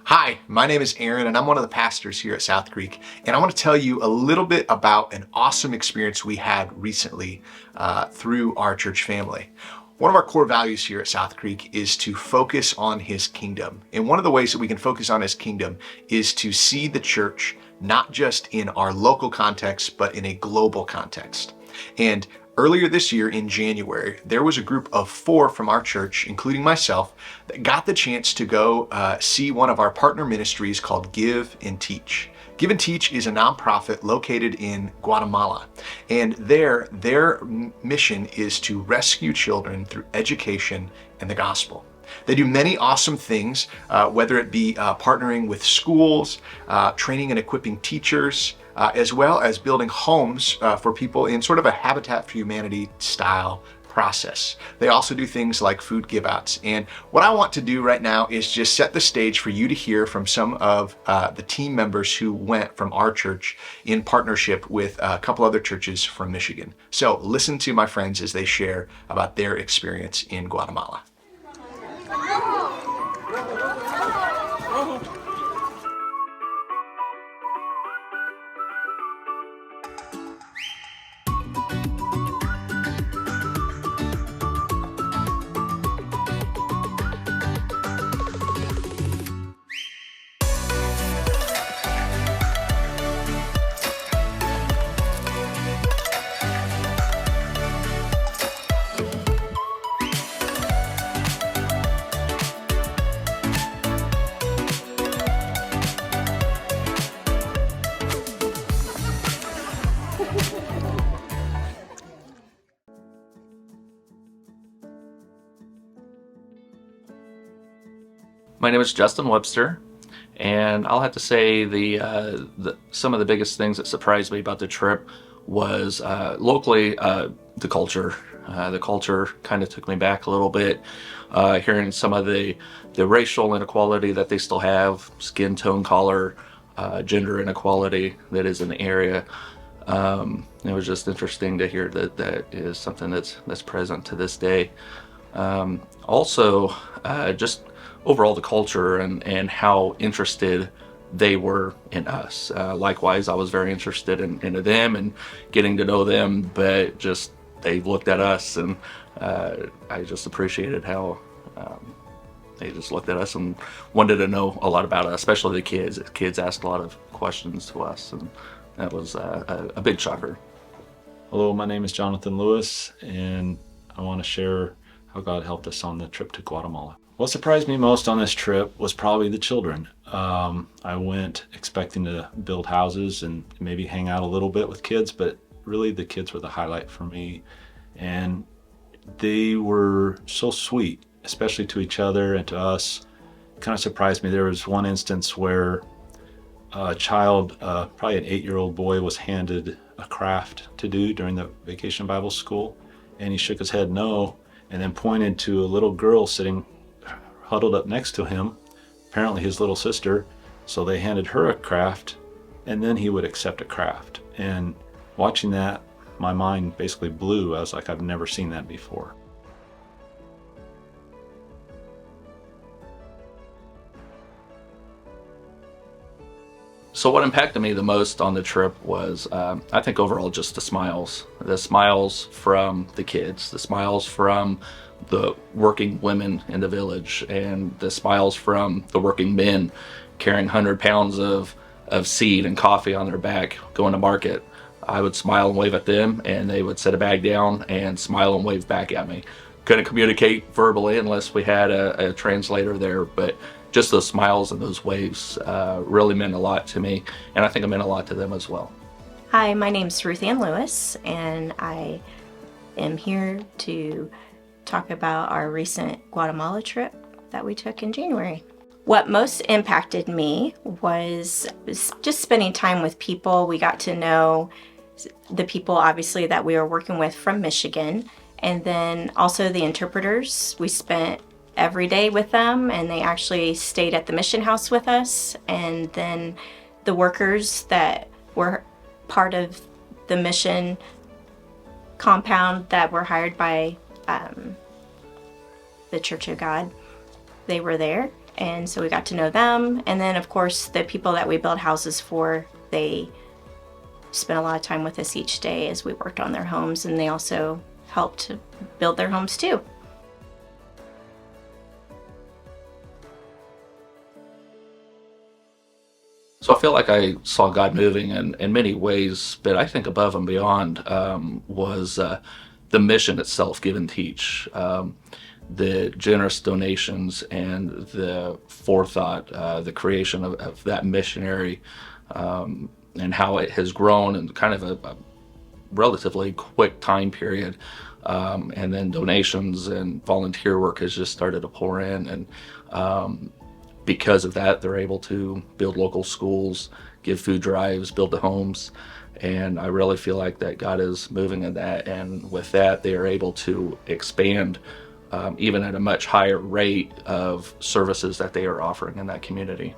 Hi, my name is Aaron and I'm one of the pastors here at South Creek, and I want to tell you a little bit about an awesome experience we had recently through our church family. One of our core values here at South Creek is to focus on His kingdom. And one of the ways that we can focus on His kingdom is to see the church not just in our local context, but in a global context. And earlier this year in January, there was a group of 4 from our church, including myself, that got the chance to go see one of our partner ministries called Give and Teach. Give and Teach is a nonprofit located in Guatemala, and their mission is to rescue children through education and the gospel. They do many awesome things, whether it be partnering with schools, training and equipping teachers, as well as building homes for people in sort of a Habitat for Humanity style process. They also do things like food give outs. And what I want to do right now is just set the stage for you to hear from some of the team members who went from our church in partnership with a couple other churches from Michigan. So listen to my friends as they share about their experience in Guatemala. My name is Justin Webster, and I'll have to say some of the biggest things that surprised me about the trip was locally the culture. The culture kind of took me back a little bit, hearing some of the racial inequality that they still have, skin tone, color, gender inequality that is in the area. It was just interesting to hear that is something that's present to this day. Also, just overall the culture and how interested they were in us. Likewise, I was very interested in them and getting to know them, but just they looked at us, and I just appreciated how they just looked at us and wanted to know a lot about us, especially the kids. The kids asked a lot of questions to us, and that was a big shocker. Hello, my name is Jonathan Lewis, and I want to share how God helped us on the trip to Guatemala. What surprised me most on this trip was probably the children. I went expecting to build houses and maybe hang out a little bit with kids, but really the kids were the highlight for me. And they were so sweet, especially to each other and to us. It kind of surprised me. There was one instance where a child, probably an 8-year-old boy, was handed a craft to do during the Vacation Bible School, and he shook his head no, and then pointed to a little girl sitting huddled up next to him, apparently his little sister. So they handed her a craft, and then he would accept a craft. And watching that, my mind basically blew. I was like, I've never seen that before. So what impacted me the most on the trip was, I think overall, just the smiles from the kids, the smiles from the working women in the village, and the smiles from the working men carrying 100 pounds of seed and coffee on their back going to market. I would smile and wave at them, and they would set a bag down and smile and wave back at me. Couldn't communicate verbally unless we had a translator there, but just those smiles and those waves really meant a lot to me, and I think it meant a lot to them as well. Hi, my name's Ruth Ann Lewis, and I am here to talk about our recent Guatemala trip that we took in January. What most impacted me was just spending time with people. We got to know the people, obviously, that we were working with from Michigan, and then also the interpreters. We spent every day with them, and they actually stayed at the mission house with us. And then the workers that were part of the mission compound that were hired by the Church of God, they were there. And so we got to know them. And then, of course, the people that we build houses for, they spent a lot of time with us each day as we worked on their homes, and they also helped build their homes too. So I feel like I saw God moving in many ways, but I think above and beyond was the mission itself, Give and Teach. The generous donations and the forethought, the creation of that missionary, and how it has grown in kind of a relatively quick time period. And then donations and volunteer work has just started to pour in. And because of that, they're able to build local schools, give food drives, build the homes. And I really feel like that God is moving in that. And with that, they are able to expand even at a much higher rate of services that they are offering in that community.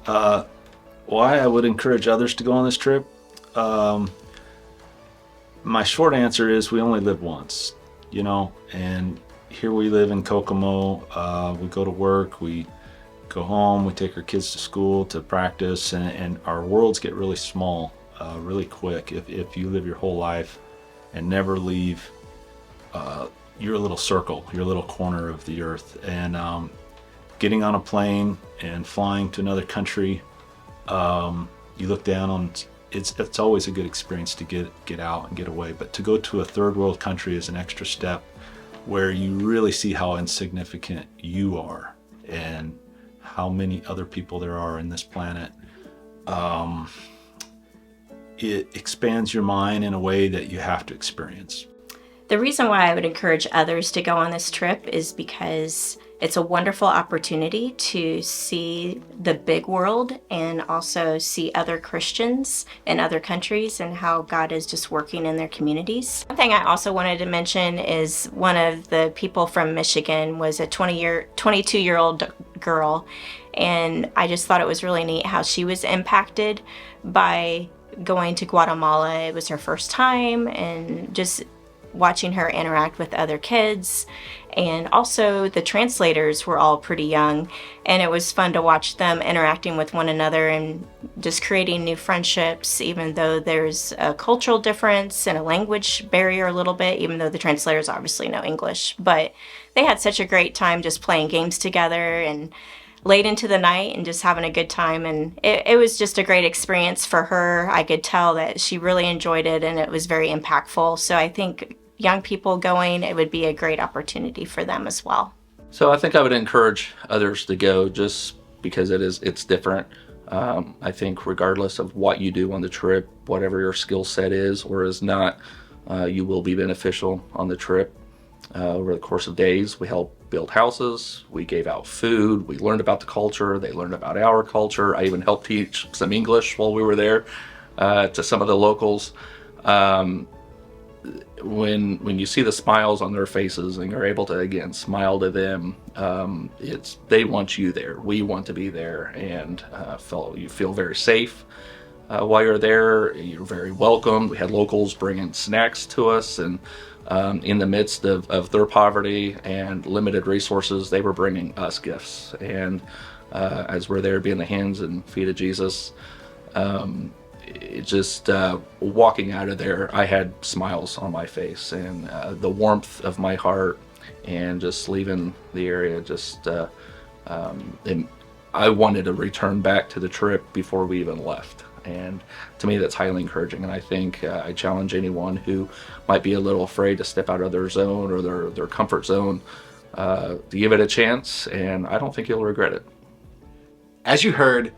Why I would encourage others to go on this trip? My short answer is we only live once, and here we live in Kokomo. We go to work, we go home, we take our kids to school to practice, and our worlds get really small really quick if you live your whole life and never leave your little circle, your little corner of the earth. And getting on a plane and flying to another country, you look down on it's always a good experience to get out and get away, but to go to a third world country is an extra step where you really see how insignificant you are and how many other people there are in this planet. It expands your mind in a way that you have to experience. The reason why I would encourage others to go on this trip is because it's a wonderful opportunity to see the big world and also see other Christians in other countries and how God is just working in their communities. One thing I also wanted to mention is one of the people from Michigan was a 22-year-old girl, and I just thought it was really neat how she was impacted by going to Guatemala. It was her first time, and just watching her interact with other kids. And also the translators were all pretty young, and it was fun to watch them interacting with one another and just creating new friendships, even though there's a cultural difference and a language barrier a little bit, even though the translators obviously know English. But they had such a great time just playing games together and late into the night and just having a good time. And it was just a great experience for her. I could tell that she really enjoyed it, and it was very impactful. So I think young people going, it would be a great opportunity for them as well. So I think I would encourage others to go just because it's different. I think regardless of what you do on the trip, whatever your skill set is or is not, you will be beneficial on the trip. Over the course of days, we helped build houses, we gave out food, we learned about the culture, they learned about our culture. I even helped teach some English while we were there to some of the locals. When you see the smiles on their faces and you're able to again smile to them, they want you there. We want to be there, and you feel very safe while you're there. You're very welcome. We had locals bringing snacks to us, and in the midst of their poverty and limited resources, they were bringing us gifts. And as we're there being the hands and feet of Jesus, it just walking out of there, I had smiles on my face, and the warmth of my heart, and just leaving the area, I wanted to return back to the trip before we even left. And to me, that's highly encouraging. And I think I challenge anyone who might be a little afraid to step out of their zone or their comfort zone to give it a chance, and I don't think you'll regret it. As you heard,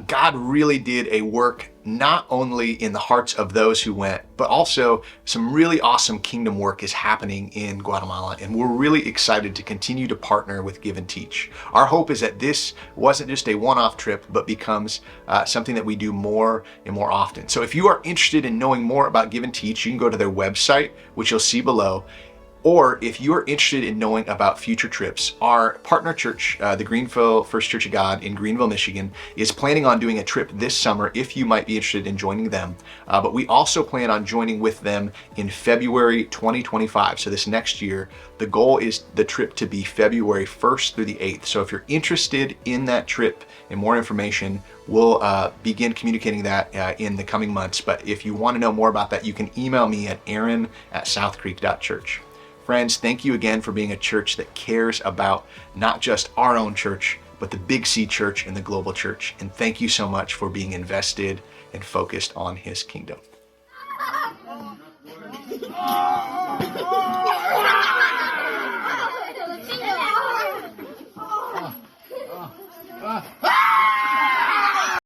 God really did a work not only in the hearts of those who went, but also some really awesome kingdom work is happening in Guatemala, and we're really excited to continue to partner with Give and Teach. Our hope is that this wasn't just a one-off trip, but becomes something that we do more and more often. So if you are interested in knowing more about Give and Teach, you can go to their website, which you'll see below. Or if you're interested in knowing about future trips, our partner church, the Greenville First Church of God in Greenville, Michigan, is planning on doing a trip this summer if you might be interested in joining them. But we also plan on joining with them in February 2025. So this next year, the goal is the trip to be February 1st through the 8th. So if you're interested in that trip and more information, we'll begin communicating that in the coming months. But if you want to know more about that, you can email me at aaron@southcreek.church. Friends, thank you again for being a church that cares about not just our own church, but the Big C Church and the global church. And thank you so much for being invested and focused on His kingdom.